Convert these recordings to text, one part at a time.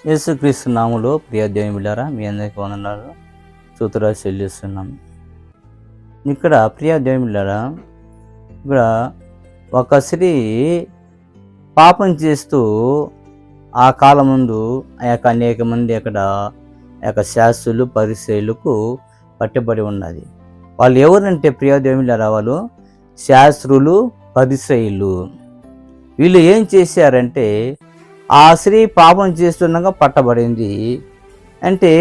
యేసుక్రీస్తు నామములో ప్రియ దేవుని బిడ్డారా, మీ అందరికీ వందనాలు, స్తుతులు చెల్లిస్తున్నాం. ఇక్కడ ప్రియ దేవుని బిడ్డారా, ఇక్కడ ఒక స్త్రీ పాపం చేస్తూ ఆ కాలం ముందు అనేక మంది అక్కడ శాస్త్రులు పరిసయ్యులకు పట్టుబడి ఉన్నది. వాళ్ళు ఎవరంటే ప్రియ దేవుని బిడ్డారా, వాళ్ళు శాస్త్రులు పరిసయ్యులు. వీళ్ళు ఏం చేశారంటే, ఆ స్త్రీ పాపం చేస్తుండగా పట్టబడింది. అంటే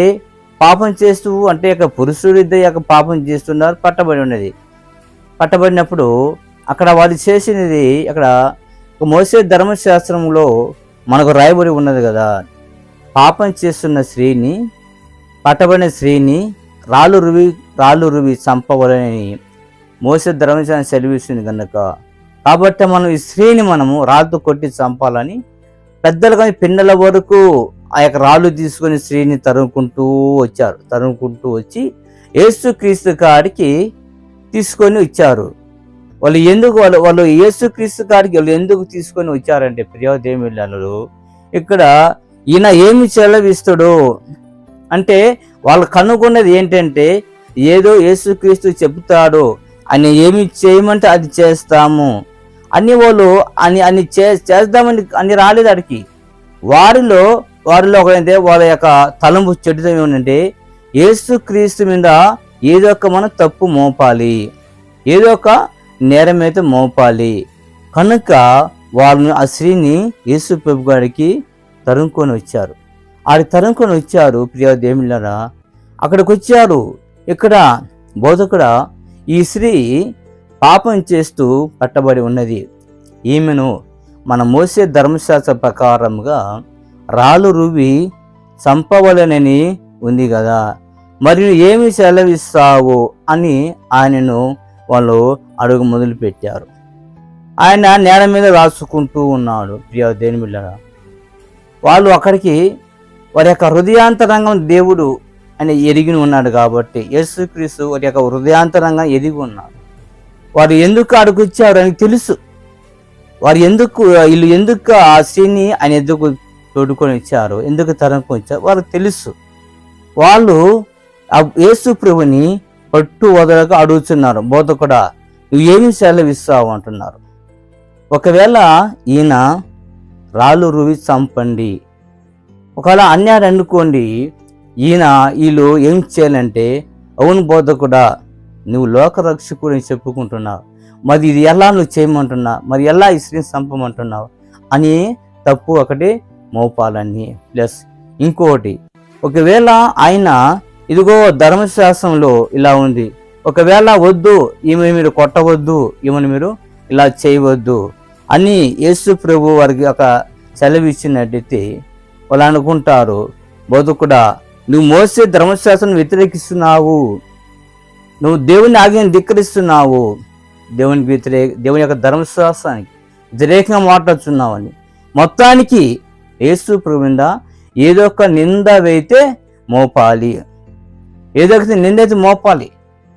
పాపం చేస్తూ అంటే పురుషుడిద్దరు పాపం చేస్తున్నారు, పట్టబడి ఉన్నది. పట్టబడినప్పుడు అక్కడ వాళ్ళు చేసినది, అక్కడ మోసే ధర్మశాస్త్రంలో మనకు రాయబడి ఉన్నది కదా, పాపం చేస్తున్న స్త్రీని, పట్టబడిన స్త్రీని రాళ్ళు రువి చంపవలని మోసే ధర్మశాస్త్రం సెలవిస్తుంది కనుక, కాబట్టి మనం ఈ స్త్రీని మనము రాళ్ళతో కొట్టి చంపాలని పెద్దలు కానీ పిన్నల వరకు ఆ రాళ్ళు తీసుకొని స్త్రీని తరుముకుంటూ వచ్చి యేసుక్రీస్తు కాడికి తీసుకొని వచ్చారు. వాళ్ళు యేసుక్రీస్తు కాడికి వాళ్ళు ఎందుకు తీసుకొని వచ్చారంటే ప్రియ దేవుళ్ళు, ఇక్కడ ఈయన ఏమి సెలవిస్తాడు అంటే, వాళ్ళు కనుగొన్నది ఏంటంటే, ఏదో యేసుక్రీస్తు చెబుతాడు, ఆయన ఏమి చేయమంటే అది చేస్తాము అని వాళ్ళు అన్ని చేద్దామని అన్ని రాలేదు అడికి. వారిలో ఒకరైతే వాళ్ళ యొక్క తలంపు చెడుతో ఏమంటే, యేసుక్రీస్తు మీద ఏదో ఒక మనం తప్పు మోపాలి, ఏదో ఒక నేరం అయితే మోపాలి కనుక వాళ్ళని ఆ స్త్రీని యేసు ప్రభు గారికి తరుముకొని వచ్చారు. ప్రియ దేవుళ్ళారా, అక్కడికి వచ్చారు. ఇక్కడ బోధకుడా, ఈ స్త్రీ పాపం చేస్తూ పట్టబడి ఉన్నది. ఈమెను మన మోసే ధర్మశాస్త్ర ప్రకారంగా రాళ్ళు రువి చంపవలనని ఉంది కదా, మరియు ఏమి సెలవిస్తావు అని ఆయనను వాళ్ళు అడుగు మొదలుపెట్టారు. ఆయన నేల మీద రాసుకుంటూ ఉన్నాడు. ప్రియ దేవుని బిడ్డలారా, వాళ్ళు అక్కడికి వారి యొక్క హృదయాంతరంగం దేవుడు అని ఎరిగి ఉన్నాడు కాబట్టి, యేసుక్రీస్తు వారి యొక్క హృదయాంతరంగం ఎరిగి ఉన్నాడు. వారు ఎందుకు అడుగుచ్చారు అని తెలుసు. వీళ్ళు ఎందుకు ఆ స్త్రీని ఆయన ఎందుకు తోడుకొని ఇచ్చారు, ఎందుకు తరుముకొని ఇచ్చారు వారికి తెలుసు. వాళ్ళు ఆ యేసు ప్రభుని పట్టు వదలక అడుగుతున్నారు, బోధకుడా నువ్వు ఏమి సెలవిస్తావు అంటున్నారు. ఒకవేళ ఈయన రాళ్ళు రువి చంపండి, ఒకవేళ అన్యారు అనుకోండి, వీళ్ళు ఏం చేయాలంటే, అవును బోధకుడా నువ్వు లోకరక్షకుడిని చెప్పుకుంటున్నావు, మరి ఇది ఎలా నువ్వు చేయమంటున్నావు, మరి ఎలా ఈ స్త్రీని చంపమంటున్నావు అని తప్పు ఒకటి మోపాలని. ప్లస్ ఇంకోటి, ఒకవేళ ఆయన ఇదిగో ధర్మశాస్త్రంలో ఇలా ఉంది, ఒకవేళ వద్దు ఈమె మీరు కొట్టవద్దు, ఈమెను మీరు ఇలా చేయవద్దు అని యేసు ప్రభు వారికి ఒక సెలవు ఇచ్చినట్టయితే వాళ్ళు అనుకుంటారు, బోధకుడా నువ్వు మోసే ధర్మశాస్త్రం వ్యతిరేకిస్తున్నావు, నువ్వు దేవుని ఆజ్ఞను ధిక్కరిస్తున్నావు, దేవుని యొక్క ధర్మశాస్త్రానికి వ్యతిరేకంగా మాట్లాడుతున్నావని. మొత్తానికి యేసు ప్రభు మీద ఏదో ఒక నింద వేయితే మోపాలి, ఏదో ఒక నింద అయితే మోపాలి.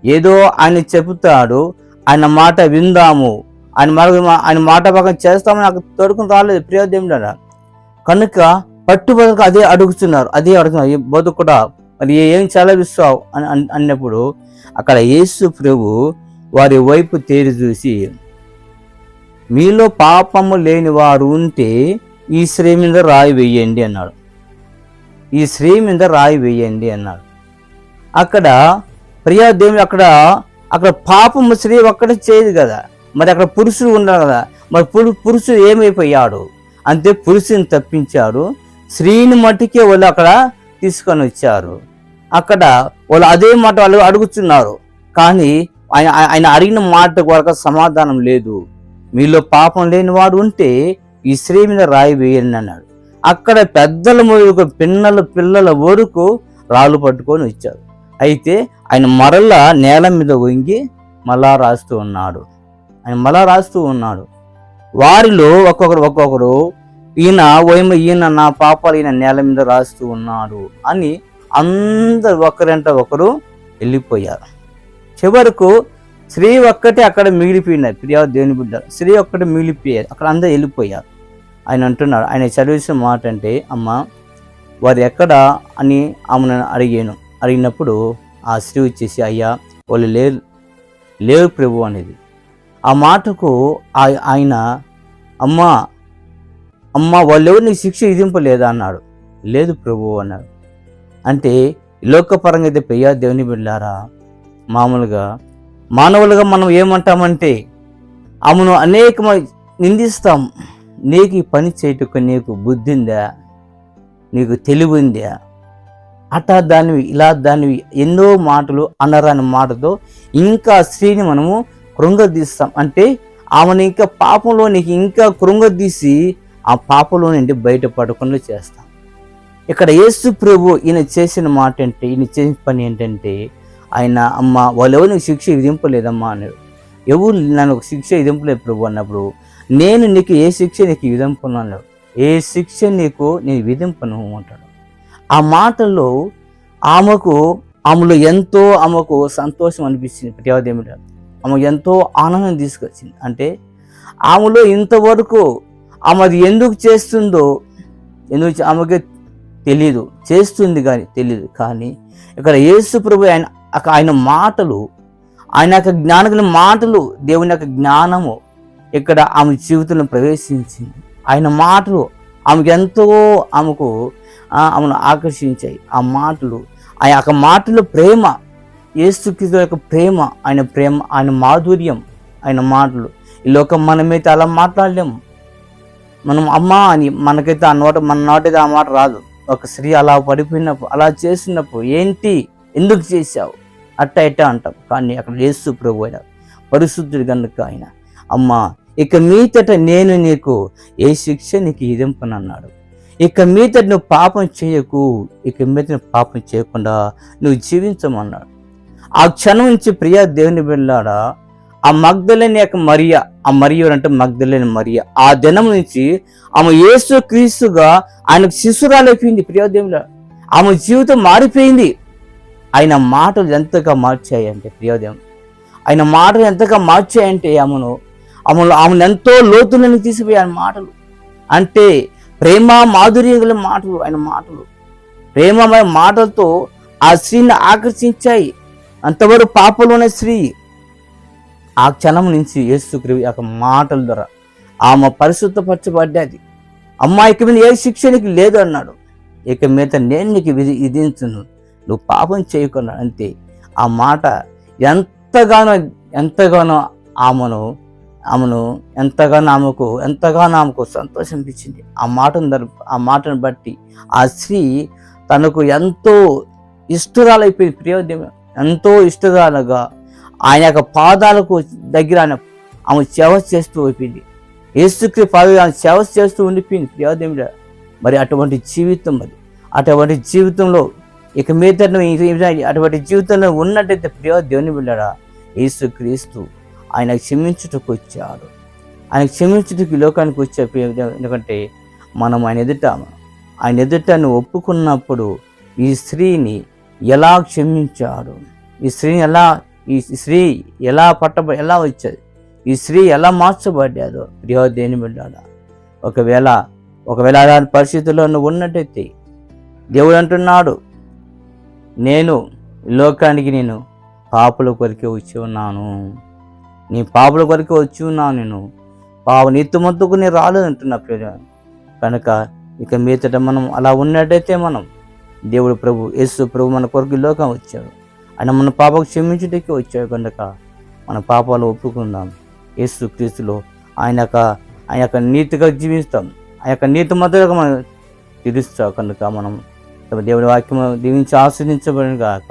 ఏదో ఆయన చెబుతాడు, ఆయన మాట విందాము, ఆయన మాట పక్కన చేస్తామని నాకు తోడుకుని రాలేదు ప్రియ దేవుడా. కనుక పట్టుబడిగా అదే అడుగుతున్నారు. బోధకుడా మరి ఏం సెలవిస్తావు అని అన్నప్పుడు అక్కడ యేసు ప్రభు వారి వైపు తేరి చూసి, మీలో పాపము లేని వారు ఉంటే ఈ స్త్రీ మీద రాయి వేయండి అన్నాడు. ఈ స్త్రీ మీద రాయి వేయండి అన్నాడు. అక్కడ ప్రియా దేవుని అక్కడ పాపము స్త్రీ ఒక్కటే చేయదు కదా, మరి అక్కడ పురుషుడు ఉన్నారు కదా, మరి పురుషుడు ఏమైపోయాడు అంతే, పురుషుని తప్పించాడు, స్త్రీని మట్టుకే వాళ్ళు అక్కడ తీసుకొని వచ్చారు. అక్కడ వాళ్ళు అదే మాట వాళ్ళు అడుగుతున్నారు, కానీ ఆయన అడిగిన మాట వరకు సమాధానం లేదు. మీలో పాపం లేని వాడు ఉంటే ఈ స్త్రీ మీద రాయి వేయండి అన్నాడు. అక్కడ పెద్దల మొదలు పిల్లల వరకు రాళ్ళు పట్టుకొని వచ్చారు. అయితే ఆయన మరలా నేల మీద వంగి మళ్ళా రాస్తూ ఉన్నాడు. వారిలో ఒక్కొక్కరు ఈయన నా పాపాలు ఈయన నేల మీద రాస్తూ ఉన్నాడు అని అందరు ఒకరంట ఒకరు వెళ్ళిపోయారు. చివరకు స్త్రీ ఒక్కటే అక్కడ మిగిలిపోయినారు. ప్రియ దేవుని బిడ్డ, స్త్రీ ఒక్కటే మిగిలిపోయారు, అక్కడ అందరూ వెళ్ళిపోయారు. ఆయన అంటున్నాడు, ఆయన చదివేసిన మాట అంటే, అమ్మ వారు ఎక్కడ అని ఆమెను అడిగినప్పుడు ఆ స్త్రీ వచ్చేసి, అయ్యా వాళ్ళు లేరు ప్రభు అనేది. ఆ మాటకు ఆయన అమ్మ వాళ్ళెవరు నీకు శిక్ష విధింపలేదా అన్నాడు. లేదు ప్రభు అన్నాడు. అంటే లోకపరంగా అయితే ప్రియా దేవుని బిడ్డలారా, మానవులుగా మనం ఏమంటామంటే ఆమెను నిందిస్తాం. నీకు ఈ పని చేయటకు నీకు బుద్ధి ఉందా, నీకు తెలివి ఉందా, అటా దానివి ఇలా దానివి ఎన్నో మాటలు అనరాని మాటతో ఇంకా స్త్రీని మనము కృంగదీస్తాం. అంటే ఆమెను ఇంకా పాపంలోనికి ఇంకా కృంగదీసి ఆ పాపంలో నుండి బయటపడకుండా చేస్తాం. ఇక్కడ యేసు ప్రభు ఈయన చేసిన మాట అంటే, ఈయన చేసిన పని ఏంటంటే, ఆయన అమ్మ వాళ్ళెవరు నీకు శిక్ష విధింపలేదమ్మా అన్నాడు. ఎవరు నన్ను శిక్ష విధింపలేదు ప్రభు అన్నప్పుడు, నేను నీకు ఏ శిక్ష నీకు విధింపను అన్నాడు. ఏ శిక్ష నేను విధింపను అంటాడు. ఆ మాటల్లో ఆమెలో ఎంతో సంతోషం అనిపించింది. ప్రియాదేవుడు ఆమె ఎంతో ఆనందం తీసుకొచ్చింది. అంటే ఆమెలో ఇంతవరకు ఆమె అది ఎందుకు చేస్తుందో ఆమెకి తెలియదు, చేస్తుంది కానీ తెలియదు. కానీ ఇక్కడ యేసు ప్రభు ఆయన మాటలు, ఆయన యొక్క జ్ఞాన మాటలు, దేవుని యొక్క జ్ఞానము ఇక్కడ ఆమె జీవితంలో ప్రవేశించింది. ఆయన మాటలు ఆమెను ఆకర్షించాయి. ఆ మాటలు, ఆ యొక్క మాటలు ప్రేమ, యేసుక్రీస్తు యొక్క ప్రేమ, ఆయన మాధుర్యం, ఆయన మాటలు. ఈ లోకం మనమైతే అలా మాట్లాడలేము. మనం అమ్మ అని మనకైతే మన నోటైతే ఆ మాట రాదు. ఒక స్త్రీ అలా పడిపోయినప్పుడు, అలా చేస్తున్నప్పుడు, ఏంటి ఎందుకు చేశావు అట్ట అంటాం. కానీ అక్కడ యేసు ప్రభు అయిన పరిశుద్ధుడు కనుక ఆయన, అమ్మ ఇక మీదట నేను నీకు ఏ శిక్ష నీకు విధింపనన్నాడు. ఇక మీదట నువ్వు పాపం చేయకు, ఇక మీద నువ్వు పాపం చేయకుండా నువ్వు జీవించమన్నాడు. ఆ క్షణం నుంచి ప్రియా దేవుని బిడ్డలారా, ఆ మగ్దలేని యొక్క మరియ అంటే మగ్దలేని మరియ, ఆ దినం నుంచి ఆమె యేసు క్రీస్తుగా ఆయనకు శిశురాలైపోయింది. ప్రియా దేవుని ఆమె జీవితం మారిపోయింది. ఆయన మాటలు ఎంతగా మార్చాయంటే, ప్రియదేవుని ఆయన మాటలు ఎంతగా మార్చాయంటే ఆమెను ఎంతో లోతులను తీసిపోయి ఆయన మాటలు. అంటే ప్రేమ మాధుర్యం గల మాటలు, ఆయన మాటలు ప్రేమమయ మాటలతో ఆ స్త్రీని ఆకర్షించాయి. అంతవరకు పాపలోనే స్త్రీ ఆ క్షణం నుంచి యేసుక్రీస్తు యొక్క మాటల ద్వారా ఆమె పరిశుద్ధపరచబడ్డది. అమ్మాయికి మీద ఏ శిక్షణకి లేదు అన్నాడు. ఇక మీద నేను నీకు విధించును, నువ్వు పాపం చేయకున్నాడు. అంతే. ఆ మాట ఎంతగానో ఆమెను ఎంతగానో ఆమెకు సంతోషించింది. ఆ మాటను బట్టి ఆ స్త్రీ తనకు ఎంతో ఇష్టరాలైపోయింది. ప్రియదేవి ఎంతో ఇష్టరాలుగా ఆయన యొక్క పాదాలకు దగ్గర ఆమె సేవ చేస్తూ అయిపోయింది. యేసుక్రీస్తు పాదాలు ఆమె సేవ చేస్తూ ఉండిపోయింది. ప్రియదేవి మరి అటువంటి జీవితంలో ఇక మీద అటువంటి జీవితంలో ఉన్నట్టయితే ప్రియ దేవుని బిడ్డడా, యేసుక్రీస్తు ఆయన క్షమించుటకు వచ్చాడు. ఆయన క్షమించుటకు లోకానికి వచ్చే. ఎందుకంటే మనం ఆయన ఎదుట నువ్వు ఒప్పుకున్నప్పుడు ఈ స్త్రీని ఎలా క్షమించాడు, ఈ స్త్రీ ఎలా వచ్చేది, ఈ స్త్రీ ఎలా మార్చబడ్డాదో ప్రియ దేవుని బిడ్డడా. ఒకవేళ అలాంటి పరిస్థితుల్లో నువ్వు ఉన్నట్టయితే దేవుడు అంటున్నాడు, నేను లోకానికి నేను పాపుల కొరికే వచ్చి ఉన్నాను, పాపుల కొరికే వచ్చి ఉన్నాను, నేను నీతిమంతుకు నేను రాలేదు అంటున్నా. కనుక ఇక మీదట మనం అలా ఉన్నట్టయితే దేవుడు ప్రభు యేసు ప్రభు మన కొరకు లోకం వచ్చాడు. ఆయన మన పాపకు క్షమించుటకే వచ్చాడు. కనుక మన పాపాలు ఒప్పుకుందాం. యేసు క్రీస్తులో ఆయన యొక్క నీతిగా జీవిస్తాం. ఆ యొక్క నీతి మధ్యలో మనం తీరుస్తాం. కనుక మనం దేవుడి వాక్యం దీవించి ఆస్వాదించబడిన కాక